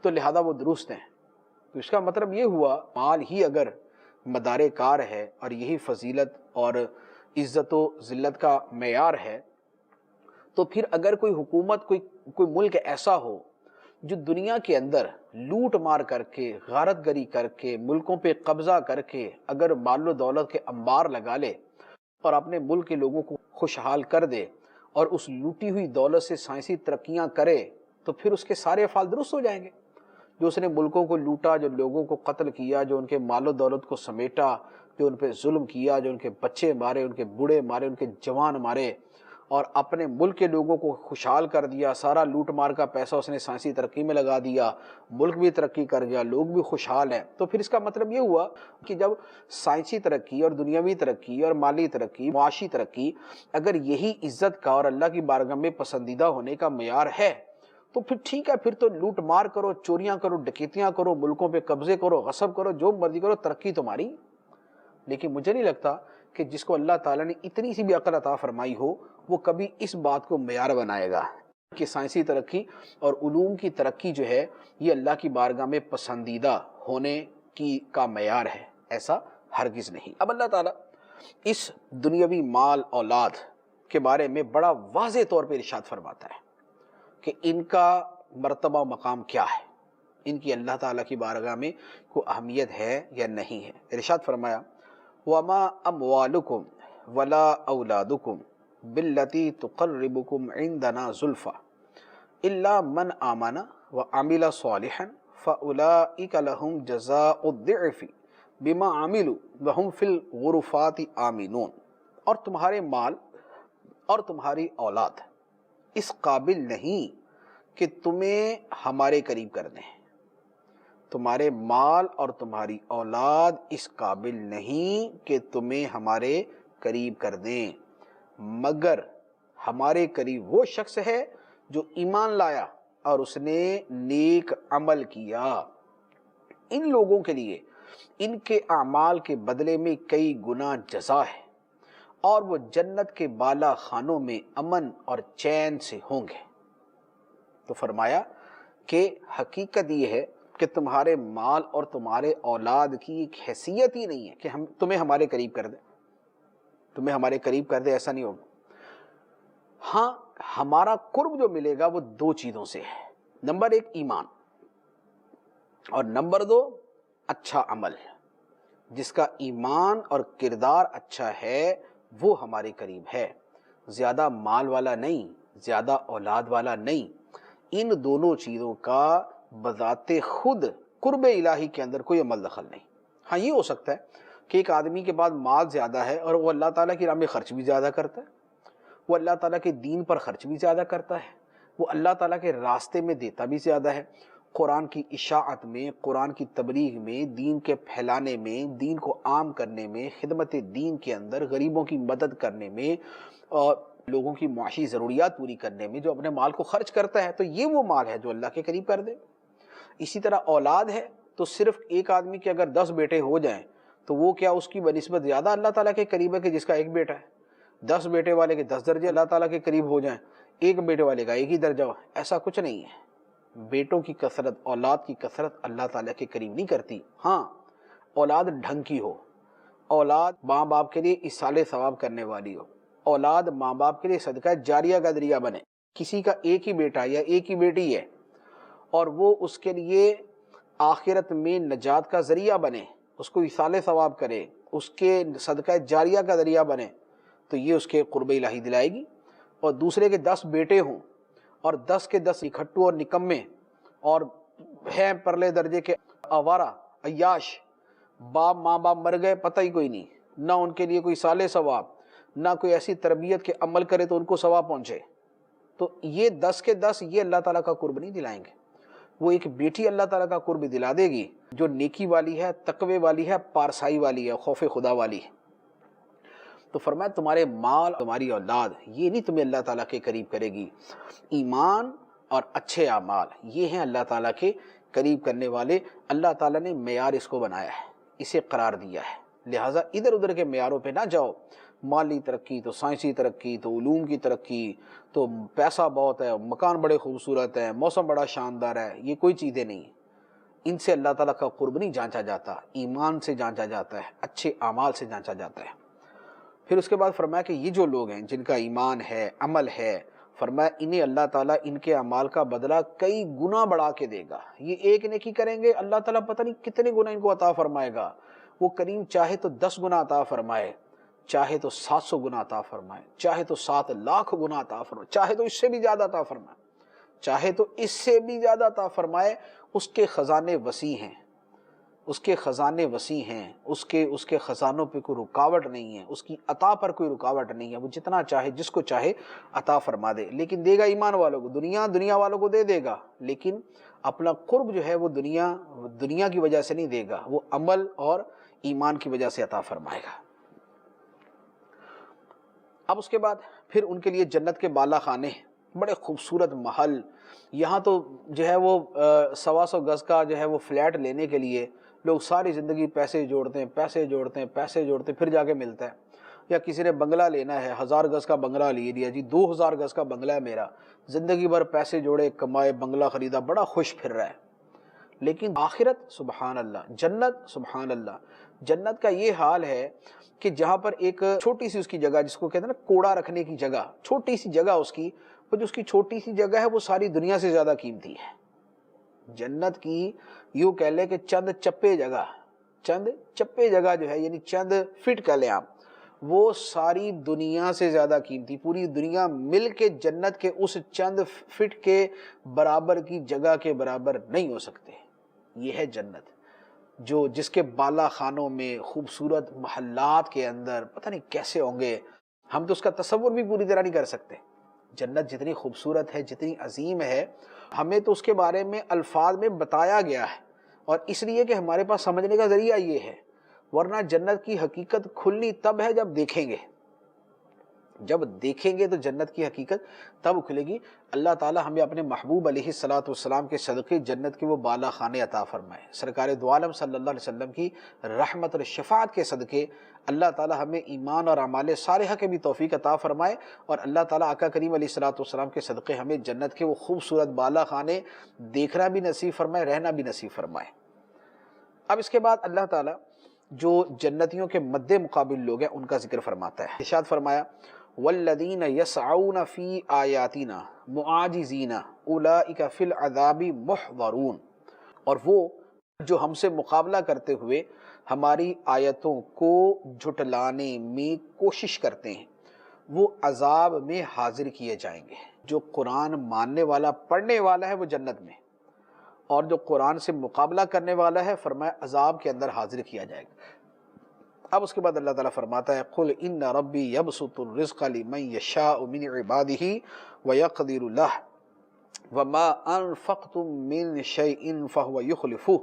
تو لہذا وہ درست ہیں، تو اس کا مطلب یہ ہوا مال ہی اگر مدار کار ہے اور یہی فضیلت اور عزت و ذلت کا معیار ہے، تو پھر اگر کوئی حکومت، کوئی ملک ایسا ہو جو دنیا کے اندر لوٹ مار کر کے، غارت گری کر کے، ملکوں پہ قبضہ کر کے اگر مال و دولت کے انبار لگا لے اور اپنے ملک کے لوگوں کو خوشحال کر دے اور اس لوٹی ہوئی دولت سے سائنسی ترقیاں کرے، تو پھر اس کے سارے افعال درست ہو جائیں گے. جو اس نے ملکوں کو لوٹا، جو لوگوں کو قتل کیا، جو ان کے مال و دولت کو سمیٹا، جو ان پہ ظلم کیا، جو ان کے بچے مارے، ان کے بوڑھے مارے، ان کے جوان مارے، اور اپنے ملک کے لوگوں کو خوشحال کر دیا، سارا لوٹ مار کا پیسہ اس نے سائنسی ترقی میں لگا دیا، ملک بھی ترقی کر گیا، لوگ بھی خوشحال ہیں. تو پھر اس کا مطلب یہ ہوا کہ جب سائنسی ترقی اور دنیاوی ترقی اور مالی ترقی، معاشی ترقی، اگر یہی عزت کا اور اللہ کی بارگاہ میں پسندیدہ ہونے کا معیار ہے، تو پھر ٹھیک ہے، پھر تو لوٹ مار کرو، چوریاں کرو، ڈکیتیاں کرو، ملکوں پہ قبضے کرو، غصب کرو، جو مرضی کرو، ترقی تمہاری. لیکن مجھے نہیں لگتا کہ جس کو اللہ تعالیٰ نے اتنی سی بھی عقل عطا فرمائی ہو، وہ کبھی اس بات کو معیار بنائے گا کہ سائنسی ترقی اور علوم کی ترقی جو ہے یہ اللہ کی بارگاہ میں پسندیدہ ہونے کا معیار ہے. ایسا ہرگز نہیں. اب اللہ تعالیٰ اس دنیاوی مال اولاد کے بارے میں بڑا واضح طور پہ ارشاد فرماتا ہے کہ ان کا مرتبہ و مقام کیا ہے، ان کی اللہ تعالیٰ کی بارگاہ میں کوئی اہمیت ہے یا نہیں ہے. ارشاد فرمایا وَمَا أَمْوَالُكُمْ وَلَا أَوْلَادُكُمْ بِالَّتِي تُقَرِّبُكُمْ عِنْدَنَا زُلْفَى إِلَّا مَنْ آمَنَ وَعَمِلَ صَالِحًا فَأُولَئِكَ لَهُمْ جَزَاءُ الضِّعْفِ بِمَا عَمِلُوا وَهُمْ فِي الْغُرُفَاتِ آمِنُونَ. اور تمہارے مال اور تمہاری اولاد اس قابل نہیں کہ تمہیں ہمارے قریب کر دیں. تمہارے مال اور تمہاری اولاد اس قابل نہیں کہ تمہیں ہمارے قریب کر دیں، مگر ہمارے قریب وہ شخص ہے جو ایمان لایا اور اس نے نیک عمل کیا. ان لوگوں کے لیے ان کے اعمال کے بدلے میں کئی گنا جزا ہے، اور وہ جنت کے بالا خانوں میں امن اور چین سے ہوں گے. تو فرمایا کہ حقیقت یہ ہے کہ تمہارے مال اور تمہارے اولاد کی ایک حیثیت ہی نہیں ہے کہ ہم تمہیں ہمارے قریب کر دیں، تمہیں ہمارے قریب کر دیں، ایسا نہیں ہوگا. ہاں، ہمارا قرب جو ملے گا وہ دو چیزوں سے ہے. نمبر ایک ایمان، اور نمبر دو اچھا عمل. جس کا ایمان اور کردار اچھا ہے وہ ہمارے قریب ہے. زیادہ مال والا نہیں، زیادہ اولاد والا نہیں. ان دونوں چیزوں کا بذات خود قرب الہی کے اندر کوئی عمل دخل نہیں. ہاں، یہ ہو سکتا ہے کہ ایک آدمی کے پاس مال زیادہ ہے اور وہ اللہ تعالیٰ کی راہ میں خرچ بھی زیادہ کرتا ہے، وہ اللہ تعالیٰ کے دین پر خرچ بھی زیادہ کرتا ہے، وہ اللہ تعالیٰ کے راستے میں دیتا بھی زیادہ ہے، قرآن کی اشاعت میں، قرآن کی تبلیغ میں، دین کے پھیلانے میں، دین کو عام کرنے میں، خدمت دین کے اندر غریبوں کی مدد کرنے میں اور لوگوں کی معاشی ضروریات پوری کرنے میں جو اپنے مال کو خرچ کرتا ہے، تو یہ وہ مال ہے جو اللہ کے قریب کر دے. اسی طرح اولاد ہے تو صرف ایک آدمی کے اگر 10 بیٹے ہو جائیں تو وہ کیا اس کی بنسبت زیادہ اللہ تعالیٰ کے قریب ہے کہ جس کا ایک بیٹا ہے؟ 10 بیٹے والے کے 10 درجے اللہ تعالیٰ کے قریب ہو جائیں، ایک بیٹے والے کا ایک ہی درجہ ہو. ایسا کچھ نہیں ہے. بیٹوں کی کثرت، اولاد کی کثرت اللہ تعالیٰ کے قریب نہیں کرتی. ہاں، اولاد ڈھنگ کی ہو، اولاد ماں باپ کے لیے ایصال ثواب کرنے والی ہو، اولاد ماں باپ کے لیے صدقہ جاریہ کا ذریعہ بنے. کسی کا ایک ہی بیٹا یا ایک ہی بیٹی ہے اور وہ اس کے لیے آخرت میں نجات کا ذریعہ بنے، اس کو ایصال ثواب کرے، اس کے صدقہ جاریہ کا ذریعہ بنے، تو یہ اس کے قرب الہی دلائے گی. اور دوسرے کے 10 بیٹے ہوں اور 10 کے 10 نکھٹو اور نکمے اور ہیں پرلے درجے کے آوارہ عیاش، باپ ماں باپ مر گئے پتہ ہی کوئی نہیں، نہ ان کے لیے کوئی صالح ثواب، نہ کوئی ایسی تربیت کے عمل کرے تو ان کو ثواب پہنچے، تو یہ 10 کے 10 یہ اللہ تعالیٰ کا قرب نہیں دلائیں گے. وہ ایک بیٹی اللہ تعالیٰ کا قرب دلا دے گی جو نیکی والی ہے، تقوی والی ہے، پارسائی والی ہے، خوف خدا والی ہے. تو فرمایا تمہارے مال، تمہاری اولاد یہ نہیں تمہیں اللہ تعالیٰ کے قریب کرے گی، ایمان اور اچھے اعمال یہ ہیں اللہ تعالیٰ کے قریب کرنے والے۔ اللہ تعالیٰ نے معیار اس کو بنایا ہے، اسے قرار دیا ہے، لہٰذا ادھر ادھر کے معیاروں پہ نہ جاؤ۔ مالی ترقی تو سائنسی ترقی تو علوم کی ترقی تو پیسہ بہت ہے، مکان بڑے خوبصورت ہیں، موسم بڑا شاندار ہے، یہ کوئی چیزیں نہیں ہیں۔ ان سے اللہ تعالیٰ کا قرب نہیں جانچا جاتا، ایمان سے جانچا جاتا ہے، اچھے اعمال سے جانچا جاتا ہے۔ پھر اس کے بعد فرمایا کہ یہ جو لوگ ہیں جن کا ایمان ہے، عمل ہے، فرمایا انہیں اللہ تعالیٰ ان کے اعمال کا بدلہ کئی گنا بڑھا کے دے گا۔ یہ ایک نیکی کریں گے اللہ تعالیٰ پتہ نہیں کتنے گنا ان کو عطا فرمائے گا۔ وہ کریم چاہے تو 10 گنا عطا فرمائے، چاہے تو 700 گنا عطا فرمائے، چاہے تو 7 لاکھ گنا عطا فرمائے، چاہے تو اس سے بھی زیادہ عطا فرمائے، چاہے تو اس سے بھی زیادہ عطا فرمائے۔ اس کے خزانے وسیع ہیں، اس کے خزانے وسیع ہیں، اس کے خزانوں پہ کوئی رکاوٹ نہیں ہے، اس کی عطا پر کوئی رکاوٹ نہیں ہے۔ وہ جتنا چاہے جس کو چاہے عطا فرما دے، لیکن دے گا ایمان والوں کو، دنیا والوں کو دے گا، لیکن اپنا قرب جو ہے وہ دنیا کی وجہ سے نہیں دے گا، وہ عمل اور ایمان کی وجہ سے عطا فرمائے گا۔ اب اس کے بعد پھر ان کے لیے جنت کے بالا خانے، بڑے خوبصورت محل۔ یہاں تو جو ہے وہ 100 گز کا جو ہے وہ فلیٹ لینے کے لیے لوگ ساری زندگی پیسے جوڑتے ہیں، پھر جا کے ملتا ہے۔ یا کسی نے بنگلہ لینا ہے، 1000 گز کا بنگلہ لے لیا جی، 2000 گز کا بنگلہ ہے میرا، زندگی بھر پیسے جوڑے، کمائے، بنگلہ خریدا، بڑا خوش پھر رہا ہے۔ لیکن آخرت سبحان اللہ، جنت سبحان اللہ، جنت کا یہ حال ہے کہ جہاں پر ایک چھوٹی سی اس کی جگہ، جس کو کہتے ہیں نا کوڑا رکھنے کی جگہ، چھوٹی سی جگہ اس کی، وہ جو اس کی چھوٹی سی جگہ ہے وہ ساری دنیا سے زیادہ قیمتی ہے۔ جنت کی یوں کہہ لیں کہ چند چپے جگہ جو ہے، یعنی چند فٹ کہہ لیں آپ، وہ ساری دنیا سے زیادہ قیمتی، پوری دنیا مل کے جنت کے اس چند فٹ کے برابر کی جگہ کے برابر نہیں ہو سکتے۔ یہ ہے جنت، جس کے بالا خانوں میں، خوبصورت محلات کے اندر پتہ نہیں کیسے ہوں گے، ہم تو اس کا تصور بھی پوری طرح نہیں کر سکتے۔ جنت جتنی خوبصورت ہے، جتنی عظیم ہے، ہمیں تو اس کے بارے میں الفاظ میں بتایا گیا ہے، اور اس لیے کہ ہمارے پاس سمجھنے کا ذریعہ یہ ہے، ورنہ جنت کی حقیقت کھلنی تب ہے جب دیکھیں گے۔ جب دیکھیں گے تو جنت کی حقیقت تب کھلے گی۔ اللہ تعالی ہمیں اپنے محبوب علیہ الصلوۃ والسلام کے صدقے جنت کے وہ بالا خانے عطا فرمائے۔ سرکار دو عالم صلی اللہ علیہ وسلم کی رحمت اور شفاعت کے صدقے اللہ تعالی ہمیں ایمان اور اعمال صالحہ کے بھی توفیق عطا فرمائے، اور اللہ تعالی آقا کریم علیہ الصلوۃ والسلام کے صدقے ہمیں جنت کے وہ خوبصورت بالا خانے دیکھنا بھی نصیب فرمائے، رہنا بھی نصیب فرمائے۔ اب اس کے بعد اللہ تعالی جو جنتیوں کے مد مقابل لوگ ہیں ان کا ذکر فرماتا ہے۔ ارشاد فرمایا والذین یسعون فی آیاتنا معاجزین اولئک فی العذاب محضرون، اور وہ جو ہم سے مقابلہ کرتے ہوئے ہماری آیتوں کو جھٹلانے میں کوشش کرتے ہیں، وہ عذاب میں حاضر کیے جائیں گے۔ جو قرآن ماننے والا، پڑھنے والا ہے وہ جنت میں، اور جو قرآن سے مقابلہ کرنے والا ہے فرمایا عذاب کے اندر حاضر کیا جائے گا۔ اب اس کے بعد اللہ تعالیٰ فرماتا ہے قُلْ إِنَّ رَبِّي يَبْسُطُ الرِّزْقَ لِمَن يَشَاءُ مِنْ عِبَادِهِ وَيَقْدِرُ لَهُ وَمَا أَنفَقْتُم مِّن شَيْءٍ فَهُوَ يُخْلِفُهُ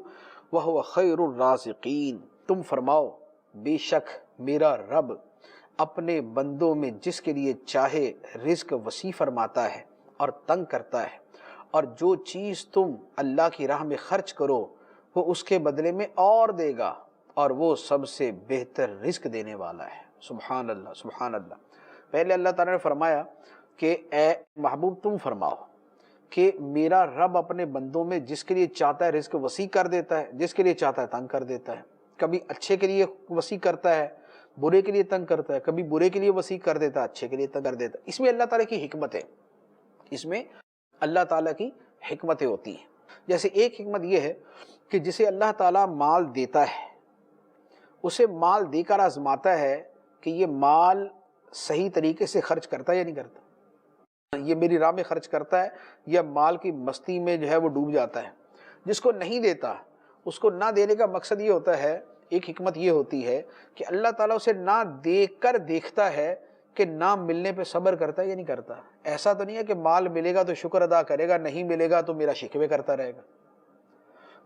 وَهُوَ خَيْرُ الرَّازِقِينَ۔ تم فرماؤ بے شک میرا رب اپنے بندوں میں جس کے لیے چاہے رزق وسیع فرماتا ہے اور تنگ کرتا ہے، اور جو چیز تم اللہ کی راہ میں خرچ کرو وہ اس کے بدلے میں اور دے گا، اور وہ سب سے بہتر رزق دینے والا ہے۔ سبحان اللہ، سبحان اللہ۔ پہلے اللہ تعالیٰ نے فرمایا کہ اے محبوب تم فرماؤ کہ میرا رب اپنے بندوں میں جس کے لیے چاہتا ہے رزق وسیع کر دیتا ہے، جس کے لیے چاہتا ہے تنگ کر دیتا ہے۔ کبھی اچھے کے لیے وسیع کرتا ہے، برے کے لیے تنگ کرتا ہے، کبھی برے کے لیے وسیع کر دیتا ہے، اچھے کے لیے تنگ کر دیتا ہے۔ اس میں اللہ تعالیٰ کی حکمت ہے، اس میں اللہ تعالیٰ کی حکمتیں ہوتی ہیں۔ جیسے ایک حکمت یہ ہے کہ جسے اللہ تعالیٰ مال دیتا ہے اسے مال دے کر آزماتا ہے کہ یہ مال صحیح طریقے سے خرچ کرتا ہے یا نہیں کرتا، یہ میری راہ میں خرچ کرتا ہے یا مال کی مستی میں جو ہے وہ ڈوب جاتا ہے۔ جس کو نہیں دیتا اس کو نہ دینے کا مقصد یہ ہوتا ہے، ایک حکمت یہ ہوتی ہے کہ اللہ تعالیٰ اسے نہ دے کر دیکھتا ہے کہ نہ ملنے پہ صبر کرتا ہے یا نہیں کرتا۔ ایسا تو نہیں ہے کہ مال ملے گا تو شکر ادا کرے گا، نہیں ملے گا تو میرا شکوے کرتا رہے گا۔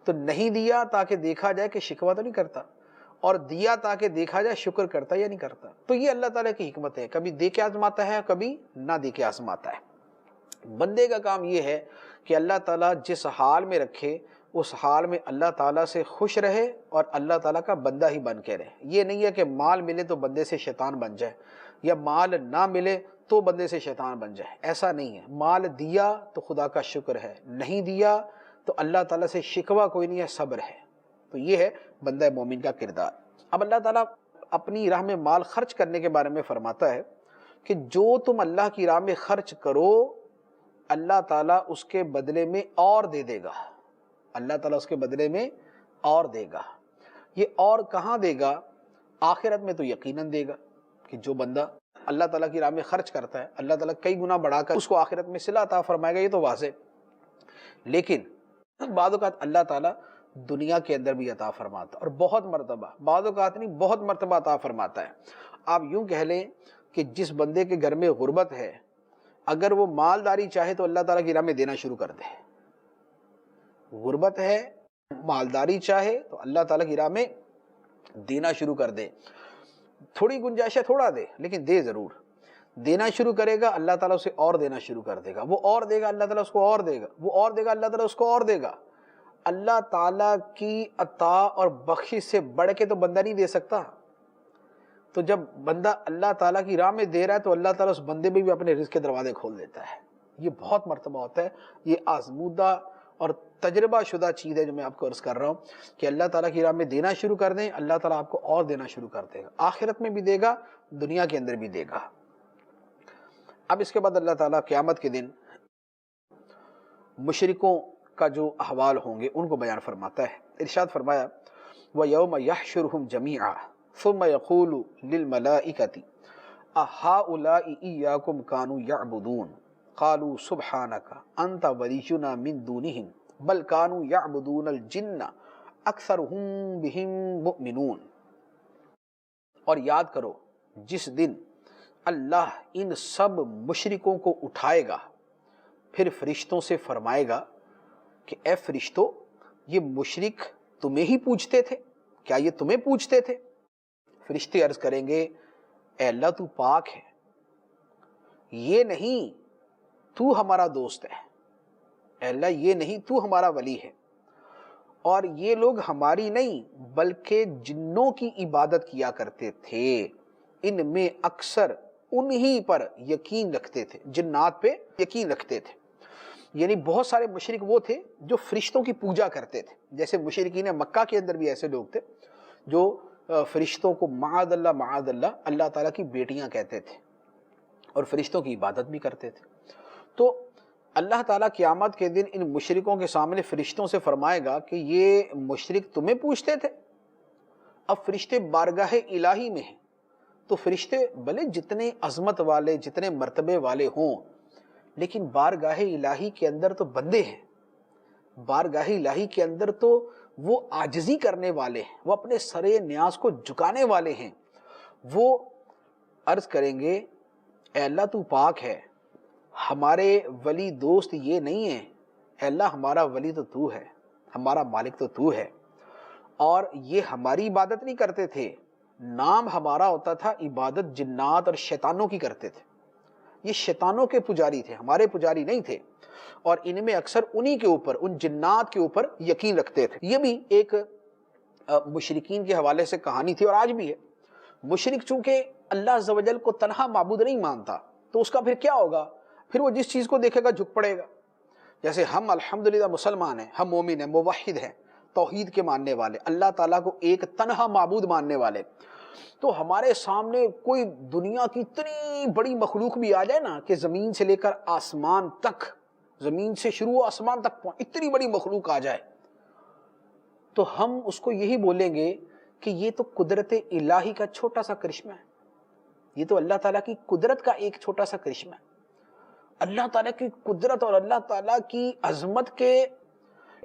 تو نہیں دیا تاکہ دیکھا جائے کہ شکوہ تو نہیں کرتا، اور دیا تاکہ دیکھا جائے شکر کرتا یا نہیں کرتا. تو یہ اللہ تعالیٰ کی حکمت ہے، کبھی دے کے آزماتا ہے، کبھی نہ دے کے آزماتا ہے. بندے کا کام یہ ہے کہ اللہ تعالیٰ جس حال میں رکھے اس حال میں اللہ تعالیٰ سے خوش رہے اور اللہ تعالیٰ کا بندہ ہی بن کے رہے. یہ نہیں ہے کہ مال ملے تو بندے سے شیطان بن جائے، یا مال نہ ملے تو بندے سے شیطان بن جائے. ایسا نہیں ہے. مال دیا تو خدا کا شکر ہے، نہیں دیا تو اللہ تعالیٰ سے شکوہ کوئی نہیں ہے، صبر ہے. تو یہ ہے بندہ مومن کا کردار. اب اللہ تعالیٰ اپنی راہ میں مال خرچ کرنے کے بارے میں فرماتا ہے کہ جو تم اللہ کی راہ میں خرچ کرو اللہ تعالیٰ اس کے بدلے میں اور دے دے گا. اللہ تعالیٰ اس کے بدلے میں اور دے گا. یہ اور کہاں دے گا؟ آخرت میں تو یقیناً دے گا کہ جو بندہ اللہ تعالیٰ کی راہ میں خرچ کرتا ہے اللہ تعالیٰ کئی گنا بڑھا کر اس کو آخرت میں صلہ عطا فرمائے گا، یہ تو واضح. لیکن بعض اوقات اللہ تعالیٰ دنیا کے اندر بھی عطا فرماتا اور بہت مرتبہ، بعض اوقات نہیں بہت مرتبہ عطا فرماتا ہے. آپ یوں کہہ لیں کہ جس بندے کے گھر میں غربت ہے اگر وہ مالداری چاہے تو اللہ تعالیٰ کی راہ میں دینا شروع کر دے. غربت ہے، مالداری چاہے تو اللہ تعالیٰ کی راہ میں دینا شروع کر دے. تھوڑی گنجائش ہے تھوڑا دے لیکن دے ضرور. دینا شروع کرے گا اللہ تعالیٰ اسے اور دینا شروع کر دے گا. وہ اور دے گا اللہ تعالیٰ اس کو اور دے گا، وہ اور دے گا اللہ تعالیٰ اس کو اور دے گا. اللہ تعالیٰ کی عطا اور بخشش سے بڑھ کے تو بندہ نہیں دے سکتا. تو جب بندہ اللہ تعالیٰ کی راہ میں دے رہا ہے تو اللہ تعالیٰ اس بندے میں بھی اپنے رزق کے دروازے کھول دیتا ہے. یہ بہت مرتبہ ہوتا ہے. یہ آزمودہ اور تجربہ شدہ چیز ہے جو میں آپ کو عرض کر رہا ہوں کہ اللہ تعالیٰ کی راہ میں دینا شروع کر دیں اللہ تعالیٰ آپ کو اور دینا شروع کر دے گا. آخرت میں بھی دے گا، دنیا کے اندر بھی دے گا. اب اس کے بعد اللہ تعالیٰ قیامت کے دن مشرکوں کا جو احوال ہوں گے ان کو بیان فرماتا ہے. ارشاد فرمایا وَيَوْمَ يَحْشُرُهُمْ جَمِيعًا ثُمَّ يَقُولُ لِلْمَلَائِكَةِ أَهَؤُلَاءِ إِيَّاكُمْ كَانُوا يَعْبُدُونَ قَالُوا سُبْحَانَكَ أَنْتَ وَلِيُّنَا مِن دُونِهِمْ بَلْ كَانُوا يَعْبُدُونَ الْجِنَّ أَكْثَرُهُمْ بِهِمْ مُؤْمِنُونَ. اور یاد کرو جس دن اللہ ان سب مشرکوں کو اٹھائے گا پھر فرشتوں سے فرمائے گا کہ اے فرشتوں یہ مشرک تمہیں ہی پوچھتے تھے، کیا یہ تمہیں پوچھتے تھے؟ فرشتے عرض کریں گے اے اللہ تو پاک ہے، یہ نہیں تو ہمارا دوست ہے، اے اللہ یہ نہیں تو ہمارا ولی ہے، اور یہ لوگ ہماری نہیں بلکہ جنوں کی عبادت کیا کرتے تھے، ان میں اکثر انہی پر یقین رکھتے تھے، جنات پہ یقین رکھتے تھے. یعنی بہت سارے مشرک وہ تھے جو فرشتوں کی پوجا کرتے تھے. جیسے مشرکین مکہ کے اندر بھی ایسے لوگ تھے جو فرشتوں کو معاذ اللہ اللہ تعالیٰ کی بیٹیاں کہتے تھے اور فرشتوں کی عبادت بھی کرتے تھے. تو اللہ تعالیٰ قیامت کے دن ان مشرکوں کے سامنے فرشتوں سے فرمائے گا کہ یہ مشرک تمہیں پوچھتے تھے. اب فرشتے بارگاہ الہی میں ہیں تو فرشتے بھلے جتنے عظمت والے جتنے مرتبے والے ہوں لیکن بارگاہ الہی کے اندر تو بندے ہیں. بارگاہ الہی کے اندر تو وہ عاجزی کرنے والے ہیں، وہ اپنے سر نیاز کو جھکانے والے ہیں. وہ عرض کریں گے اے اللہ تو پاک ہے، ہمارے ولی دوست یہ نہیں ہیں، اے اللہ ہمارا ولی تو تو ہے، ہمارا مالک تو تو ہے. اور یہ ہماری عبادت نہیں کرتے تھے، نام ہمارا ہوتا تھا عبادت جنات اور شیطانوں کی کرتے تھے. یہ شیطانوں کے پجاری تھے، ہمارے پجاری نہیں تھے، اور ان میں اکثر انہی کے اوپر ان جنات کے اوپر یقین رکھتے تھے. یہ بھی ایک مشرکین کے حوالے سے کہانی تھی اور آج بھی ہے. مشرک چونکہ اللہ عز و جل کو تنہا معبود نہیں مانتا تو اس کا پھر کیا ہوگا؟ پھر وہ جس چیز کو دیکھے گا جھک پڑے گا. جیسے ہم الحمدللہ مسلمان ہیں، ہم مومن ہیں، موحد ہیں، توحید کے ماننے والے، اللہ تعالیٰ کو ایک تنہا معبود ماننے والے. تو ہمارے سامنے کوئی دنیا کی اتنی بڑی مخلوق بھی آ جائے نا کہ زمین سے لے کر آسمان تک، زمین سے شروع آسمان تک اتنی بڑی مخلوق آ جائے تو ہم اس کو یہی بولیں گے کہ یہ تو قدرت الہی کا چھوٹا سا کرشمہ ہے، یہ تو اللہ تعالیٰ کی قدرت کا ایک چھوٹا سا کرشمہ ہے. اللہ تعالیٰ کی قدرت اور اللہ تعالیٰ کی عظمت کے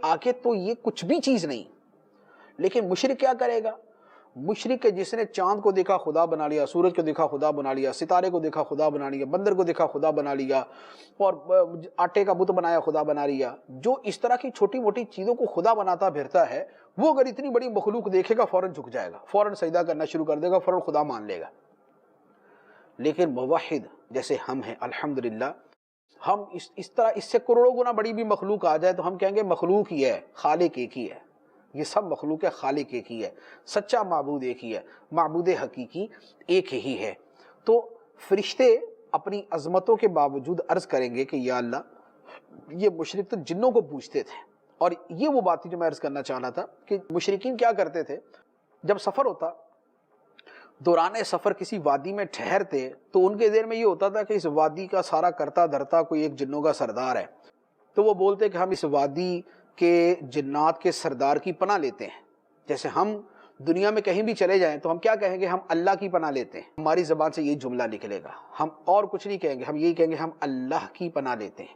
آگے تو یہ کچھ بھی چیز نہیں. لیکن مشرک کیا کرے گا؟ مشرک ہے جس نے چاند کو دیکھا خدا بنا لیا، سورج کو دیکھا خدا بنا لیا، ستارے کو دیکھا خدا بنا لیا، بندر کو دیکھا خدا بنا لیا، اور آٹے کا بت بنایا خدا بنا لیا، جو اس طرح کی چھوٹی موٹی چیزوں کو خدا بناتا پھرتا ہے، وہ اگر اتنی بڑی مخلوق دیکھے گا فوراً جھک جائے گا، فوراً سجدہ کرنا شروع کر دے گا، فوراً خدا مان لے گا۔ لیکن موحد جیسے ہم ہیں الحمدللہ، ہم اس طرح اس سے کروڑوں گنا بڑی بھی مخلوق آ جائے تو ہم کہیں گے مخلوق ہی ہے، خالق ایک ہی ہے، یہ سب مخلوق ہے، خالق ایک ہی ہے، سچا معبود ایک ہی ہے، معبود حقیقی ایک ہی ہے۔ تو فرشتے اپنی عظمتوں کے باوجود عرض کریں گے کہ یا اللہ، یہ مشرک تو جنوں کو پوچھتے تھے، اور یہ وہ بات تھی جو میں عرض کرنا چاہ رہا تھا کہ مشرکین کیا کرتے تھے، جب سفر ہوتا، دوران سفر کسی وادی میں ٹھہرتے تو ان کے ذہن میں یہ ہوتا تھا کہ اس وادی کا سارا کرتا دھرتا کوئی ایک جنوں کا سردار ہے، تو وہ بولتے کہ ہم اس وادی کے جنات کے سردار کی پناہ لیتے ہیں۔ جیسے ہم دنیا میں کہیں بھی چلے جائیں تو ہم کیا کہیں گے، ہم اللہ کی پناہ لیتے ہیں، ہماری زبان سے یہ جملہ نکلے گا، ہم اور کچھ نہیں کہیں گے، ہم یہی کہیں گے ہم اللہ کی پناہ لیتے ہیں۔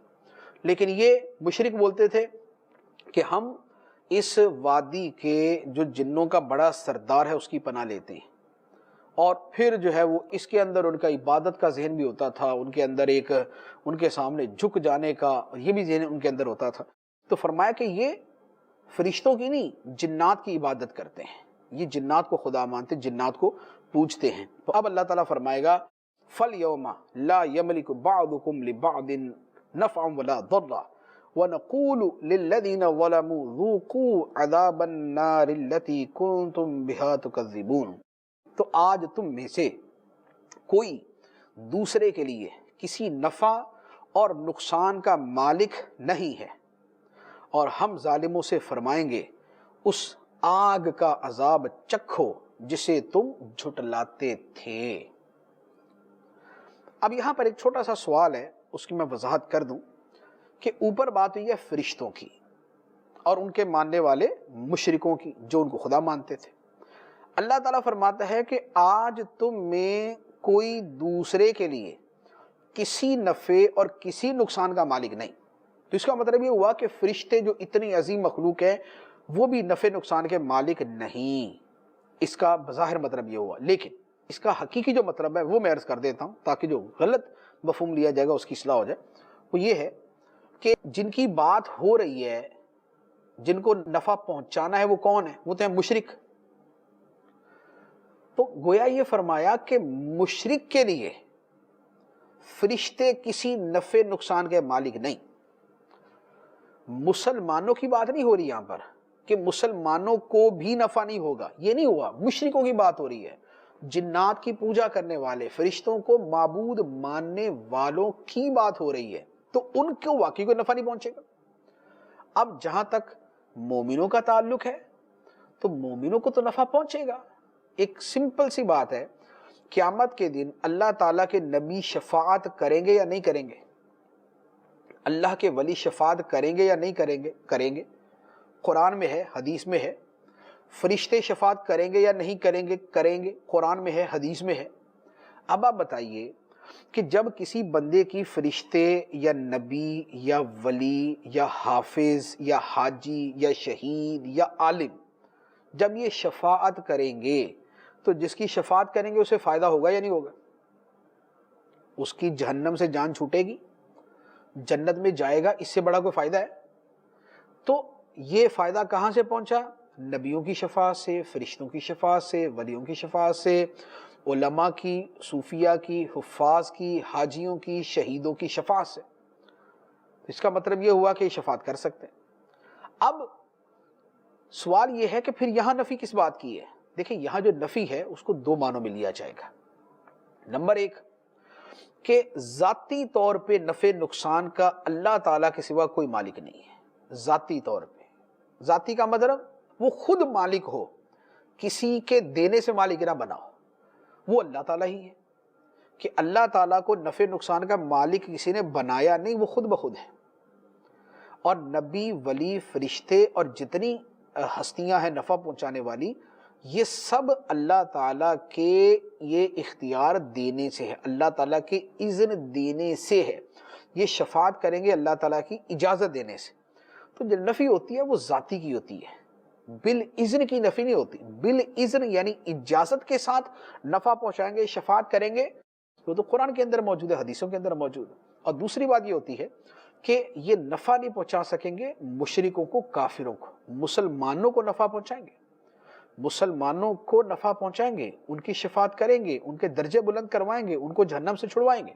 لیکن یہ مشرک بولتے تھے کہ ہم اس وادی کے جو جنوں کا بڑا سردار ہے اس کی پناہ لیتے ہیں، اور پھر جو ہے وہ اس کے اندر ان کا عبادت کا ذہن بھی ہوتا تھا، ان کے اندر ایک ان کے سامنے جھک جانے کا یہ بھی ذہن ان کے اندر ہوتا تھا۔ تو فرمایا کہ یہ فرشتوں کی نہیں، جنات کی عبادت کرتے ہیں، یہ جنات کو خدا مانتے، جنات کو پوجتے ہیں۔ تو اب اللہ تعالیٰ فرمائے گا فَالْيَوْمَ لَا يَمْلِكُ بَعْضُكُمْ لِبَعْضٍ نَفْعًا وَلَا ضَرًّا وَنَقُولُ لِلَّذِينَ ظَلَمُوا ذُوقُوا عَذَابَ النَّارِ الَّتِي كُنتُمْ بِهَا تُكَذِّبُونَ۔ تو آج تم میں سے کوئی دوسرے کے لیے کسی نفع اور نقصان کا مالک نہیں ہے، اور ہم ظالموں سے فرمائیں گے اس آگ کا عذاب چکھو جسے تم جھٹلاتے تھے۔ اب یہاں پر ایک چھوٹا سا سوال ہے، اس کی میں وضاحت کر دوں کہ اوپر بات ہوئی ہے فرشتوں کی اور ان کے ماننے والے مشرکوں کی جو ان کو خدا مانتے تھے۔ اللہ تعالیٰ فرماتا ہے کہ آج تم میں کوئی دوسرے کے لیے کسی نفع اور کسی نقصان کا مالک نہیں۔ تو اس کا مطلب یہ ہوا کہ فرشتے جو اتنی عظیم مخلوق ہیں وہ بھی نفع نقصان کے مالک نہیں، اس کا بظاہر مطلب یہ ہوا۔ لیکن اس کا حقیقی جو مطلب ہے وہ میں عرض کر دیتا ہوں تاکہ جو غلط مفہوم لیا جائے گا اس کی اصلاح ہو جائے۔ وہ یہ ہے کہ جن کی بات ہو رہی ہے، جن کو نفع پہنچانا ہے، وہ کون ہے؟ وہ تو ہیں مشرک۔ تو گویا یہ فرمایا کہ مشرک کے لیے فرشتے کسی نفع نقصان کے مالک نہیں۔ مسلمانوں کی بات نہیں ہو رہی یہاں پر کہ مسلمانوں کو بھی نفع نہیں ہوگا، یہ نہیں ہوا، مشرکوں کی بات ہو رہی ہے، جنات کی پوجا کرنے والے، فرشتوں کو معبود ماننے والوں کی بات ہو رہی ہے، تو ان کو واقعی کوئی نفع نہیں پہنچے گا۔ اب جہاں تک مومنوں کا تعلق ہے تو مومنوں کو تو نفع پہنچے گا۔ ایک سمپل سی بات ہے، قیامت کے دن اللہ تعالیٰ کے نبی شفاعت کریں گے یا نہیں کریں گے؟ اللہ کے ولی شفاعت کریں گے یا نہیں کریں گے؟ کریں گے۔ قرآن میں ہے، حدیث میں ہے۔ فرشتے شفاعت کریں گے یا نہیں کریں گے؟ کریں گے، قرآن میں ہے، حدیث میں ہے۔ اب آپ بتائیے کہ جب کسی بندے کی فرشتے یا نبی یا ولی یا حافظ یا حاجی یا شہید یا عالم جب یہ شفاعت کریں گے تو جس کی شفاعت کریں گے اسے فائدہ ہوگا یا نہیں ہوگا؟ اس کی جہنم سے جان چھوٹے گی، جنت میں جائے گا، اس سے بڑا کوئی فائدہ ہے؟ تو یہ فائدہ کہاں سے پہنچا؟ نبیوں کی شفاعت سے، فرشتوں کی شفاعت سے، ولیوں کی شفاعت سے، علماء کی، صوفیاء کی، حفاظ کی، حاجیوں کی، شہیدوں کی شفاعت سے۔ اس کا مطلب یہ ہوا کہ یہ شفاعت کر سکتے ہیں۔ اب سوال یہ ہے کہ پھر یہاں نفی کس بات کی ہے؟ دیکھیں یہاں جو نفی ہے اس کو دو معنوں میں لیا جائے گا۔ نمبر ایک کہ ذاتی طور پہ نفع نقصان کا اللہ تعالیٰ کے سوا کوئی مالک نہیں ہے، ذاتی طور پہ۔ ذاتی کا مطلب وہ خود مالک ہو، کسی کے دینے سے مالک نہ بنا ہو، وہ اللہ تعالیٰ ہی ہے۔ کہ اللہ تعالیٰ کو نفع نقصان کا مالک کسی نے بنایا نہیں، وہ خود بخود ہے۔ اور نبی، ولی، فرشتے اور جتنی ہستیاں ہیں نفع پہنچانے والی، یہ سب اللہ تعالیٰ کے یہ اختیار دینے سے ہے، اللہ تعالیٰ کے اذن دینے سے ہے۔ یہ شفاعت کریں گے اللہ تعالیٰ کی اجازت دینے سے۔ تو جو نفی ہوتی ہے وہ ذاتی کی ہوتی ہے، بالإذن کی نفی نہیں ہوتی، بالإذن یعنی اجازت کے ساتھ نفع پہنچائیں گے، شفاعت کریں گے، وہ تو قرآن کے اندر موجود ہے، حدیثوں کے اندر موجود ہے۔ اور دوسری بات یہ ہوتی ہے کہ یہ نفع نہیں پہنچا سکیں گے مشرکوں کو، کافروں کو، مسلمانوں کو نفع پہنچائیں گے، مسلمانوں کو نفع پہنچائیں گے، ان کی شفاعت کریں گے، ان کے درجے بلند کروائیں گے، ان کو جہنم سے چھڑوائیں گے۔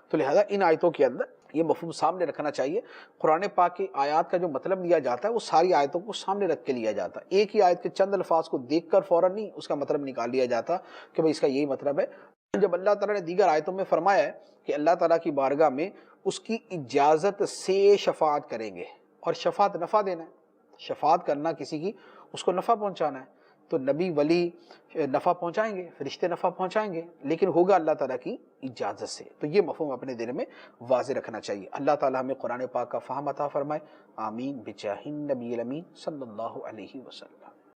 تو لہذا ان آیتوں کے اندر یہ مفہوم سامنے رکھنا چاہیے۔ قرآن پاک کی آیات کا جو مطلب لیا جاتا ہے وہ ساری آیتوں کو سامنے رکھ کے لیا جاتا ہے، ایک ہی آیت کے چند الفاظ کو دیکھ کر فوراً نہیں اس کا مطلب نکال لیا جاتا کہ بھئی اس کا یہی مطلب ہے۔ جب اللہ تعالیٰ نے دیگر آیتوں میں فرمایا ہے کہ اللہ تعالیٰ کی بارگاہ میں اس کی اجازت سے شفاعت کریں گے، اور شفاعت نفع دینا ہے، شفاعت کرنا کسی کی، اس کو نفع پہنچانا ہے، تو نبی ولی نفع پہنچائیں گے، فرشتے نفع پہنچائیں گے، لیکن ہوگا اللہ تعالیٰ کی اجازت سے۔ تو یہ مفہوم اپنے دل میں واضح رکھنا چاہیے۔ اللہ تعالیٰ ہمیں قرآن پاک کا فہم عطا فرمائے، آمین بجاہ النبی الامین صلی اللہ علیہ وسلم۔